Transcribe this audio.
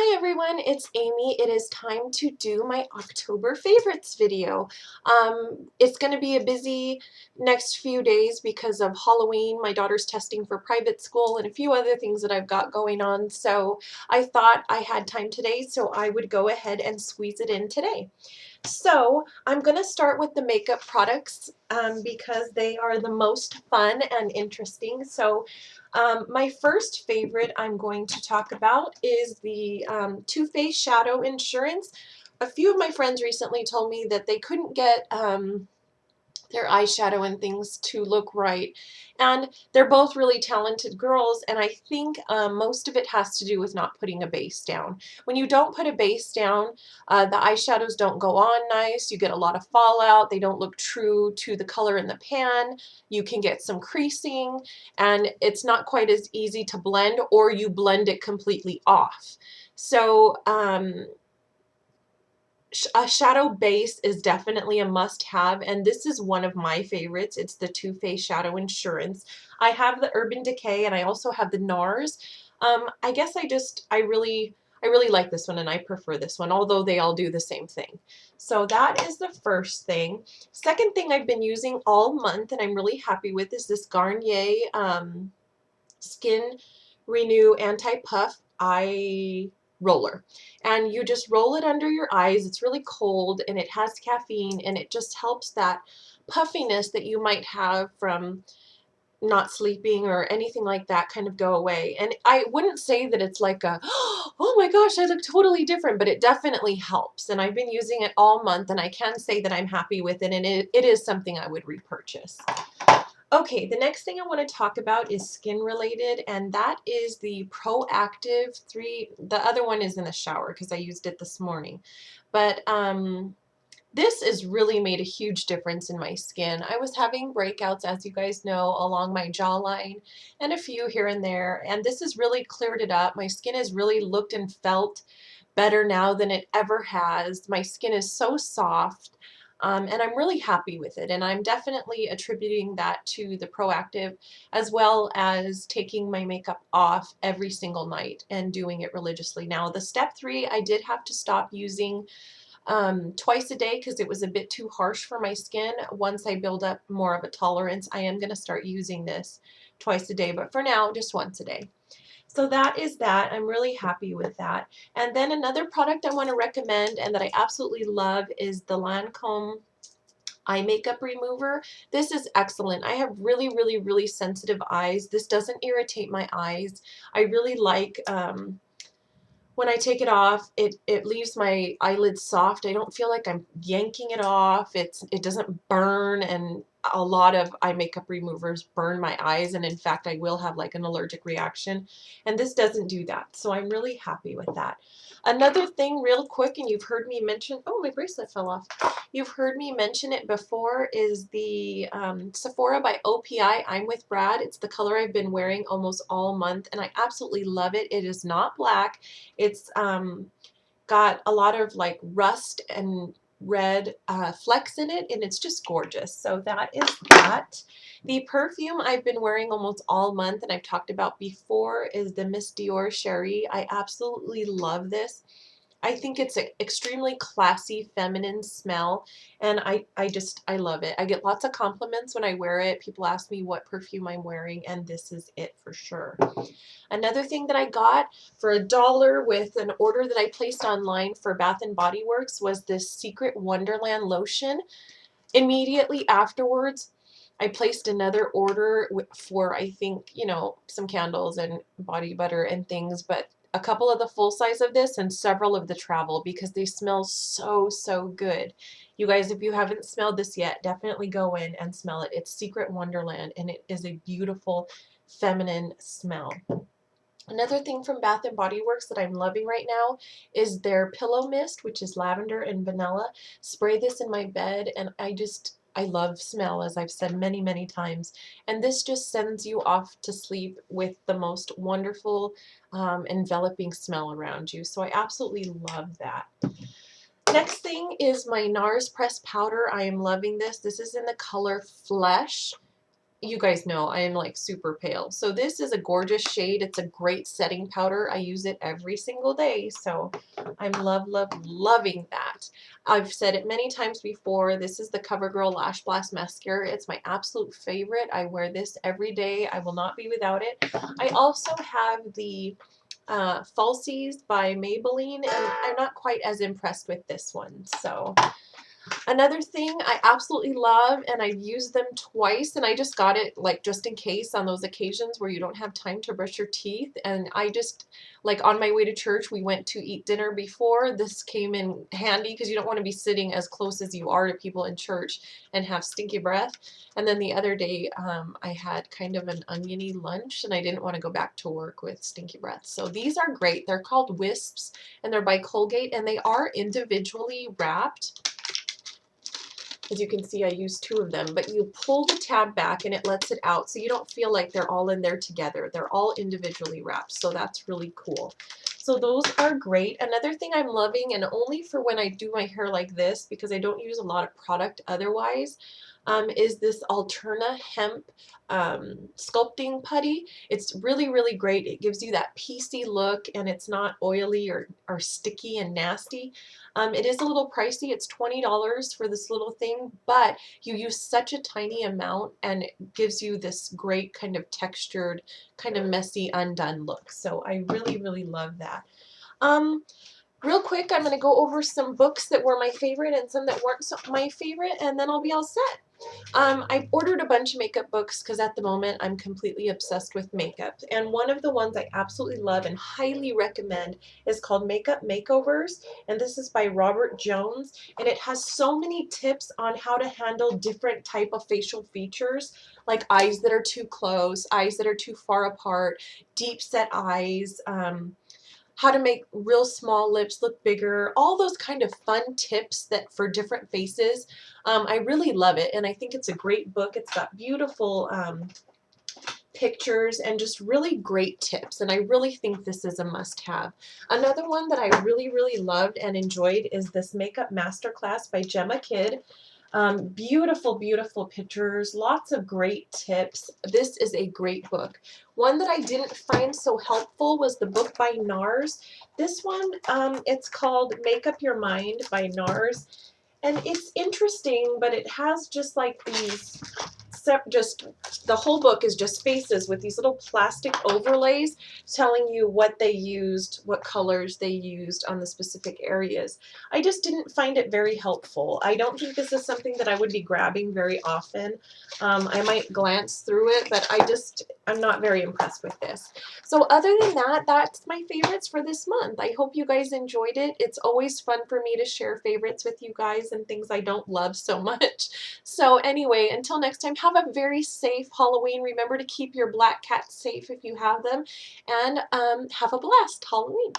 Hi everyone, it's Amy. It is time to do my October favorites video. It's going to be a busy next few days because of Halloween. My daughter's testing for private school and a few other things that I've got going on. So I thought I had time today, so I would go ahead and squeeze it in today. So I'm going to start with the makeup products because they are the most fun and interesting. So my first favorite I'm going to talk about is the Too Faced Shadow Insurance. A few of my friends recently told me that they couldn't get their eyeshadow and things to look right. And they're both really talented girls, and I think most of it has to do with not putting a base down. When you don't put a base down, the eyeshadows don't go on nice. You get a lot of fallout. They don't look true to the color in the pan. You can get some creasing, and it's not quite as easy to blend, or you blend it completely off. So a shadow base is definitely a must-have, and this is one of my favorites. It's the Too Faced Shadow Insurance. I have the Urban Decay, and I also have the NARS. I guess I really like this one, and I prefer this one, although they all do the same thing. So that is the first thing. Second thing I've been using all month, and I'm really happy with, is this Garnier Skin Renew Anti-Puff Eye Roller. And you just roll it under your eyes. It's really cold and it has caffeine, and it just helps that puffiness that you might have from not sleeping or anything like that kind of go away. And I wouldn't say that it's like a, oh my gosh, I look totally different, but it definitely helps. And I've been using it all month, and I can say that I'm happy with it, and it is something I would repurchase. Okay, the next thing I want to talk about is skin related, and that is the Proactive 3. The other one is in the shower because I used it this morning. But this has really made a huge difference in my skin. I was having breakouts, as you guys know, along my jawline and a few here and there, and this has really cleared it up. My skin has really looked and felt better now than it ever has. My skin is so soft. And I'm really happy with it, and I'm definitely attributing that to the Proactive, as well as taking my makeup off every single night and doing it religiously. Now, the step 3, I did have to stop using twice a day because it was a bit too harsh for my skin. Once I build up more of a tolerance, I am going to start using this twice a day, but for now, just once a day. So that is that. I'm really happy with that. And then another product I want to recommend and that I absolutely love is the Lancome eye makeup remover. This is excellent. I have really sensitive eyes. This doesn't irritate my eyes. I really like when I take it off, it leaves my eyelids soft. I don't feel like I'm yanking it off. It doesn't burn, and a lot of eye makeup removers burn my eyes, and in fact I will have like an allergic reaction, and this doesn't do that. So I'm really happy with that. Another thing real quick, and you've heard me mention, oh, my bracelet fell off. You've heard me mention it before, is the Sephora by OPI I'm with Brad. It's the color I've been wearing almost all month, and I absolutely love it. It is not black. It's got a lot of like rust and red flecks in it, and it's just gorgeous. So that is that. The perfume I've been wearing almost all month, and I've talked about before, is the Miss Dior Cherie. I absolutely love this. I think it's an extremely classy, feminine smell, and I love it. I get lots of compliments when I wear it. People ask me what perfume I'm wearing, and this is it for sure. Another thing that I got for $1 with an order that I placed online for Bath and Body Works was this Secret Wonderland lotion. Immediately afterwards, I placed another order for, I think, you know, some candles and body butter and things, but a couple of the full size of this and several of the travel, because they smell so good. You guys, if you haven't smelled this yet, definitely go in and smell it. It's Secret Wonderland, and it is a beautiful feminine smell. Another thing from Bath and Body Works that I'm loving right now is their Pillow Mist, which is lavender and vanilla. Spray this in my bed, and I love smell, as I've said many times. And this just sends you off to sleep with the most wonderful, enveloping smell around you. So I absolutely love that. Next thing is my NARS Pressed Powder. I am loving this. This is in the color Flesh. you guys know I am like super pale. So this is a gorgeous shade. It's a great setting powder. I use it every single day. So I'm loving that. I've said it many times before. This is the CoverGirl Lash Blast Mascara. It's my absolute favorite. I wear this every day. I will not be without it. I also have the Falsies by Maybelline, and I'm not quite as impressed with this one. So another thing I absolutely love, and I've used them twice, and I just got it like just in case on those occasions where you don't have time to brush your teeth. And I just, like on my way to church, we went to eat dinner before. This came in handy because you don't want to be sitting as close as you are to people in church and have stinky breath. And then the other day, I had kind of an oniony lunch, and I didn't want to go back to work with stinky breath. So these are great. They're called Wisps, and they're by Colgate, and they are individually wrapped. As you can see, I used 2 of them, but you pull the tab back and it lets it out, so you don't feel like they're all in there together. They're all individually wrapped, so that's really cool. So those are great. Another thing I'm loving, and only for when I do my hair like this, because I don't use a lot of product otherwise, is this Alterna Hemp sculpting putty. It's really great. It gives you that piecey look, and it's not oily or sticky and nasty. It is a little pricey. It's $20 for this little thing, but you use such a tiny amount and it gives you this great kind of textured, kind of messy, undone look. So I really love that. Real quick, I'm going to go over some books that were my favorite and some that weren't my favorite, and then I'll be all set. I ordered a bunch of makeup books because at the moment I'm completely obsessed with makeup. And one of the ones I absolutely love and highly recommend is called Makeup Makeovers. And this is by Robert Jones. And it has so many tips on how to handle different type of facial features, like eyes that are too close, eyes that are too far apart, deep set eyes, how to make real small lips look bigger, all those kind of fun tips that for different faces. I really love it, and I think it's a great book. It's got beautiful pictures and just really great tips, and I really think this is a must-have. Another one that I really loved and enjoyed is this Makeup Masterclass by Gemma Kidd. Beautiful pictures, lots of great tips. This is a great book. One that I didn't find so helpful was the book by NARS. This one, it's called Make Up Your Mind by NARS. And it's interesting, but it has just like these, the whole book is just faces with these little plastic overlays telling you what they used, what colors they used on the specific areas. I just didn't find it very helpful. I don't think this is something that I would be grabbing very often. I might glance through it, but I'm not very impressed with this. So other than that, that's my favorites for this month. I hope you guys enjoyed it. It's always fun for me to share favorites with you guys and things I don't love so much. So anyway, until next time, have a very safe Halloween. Remember to keep your black cats safe if you have them, and have a blast Halloween.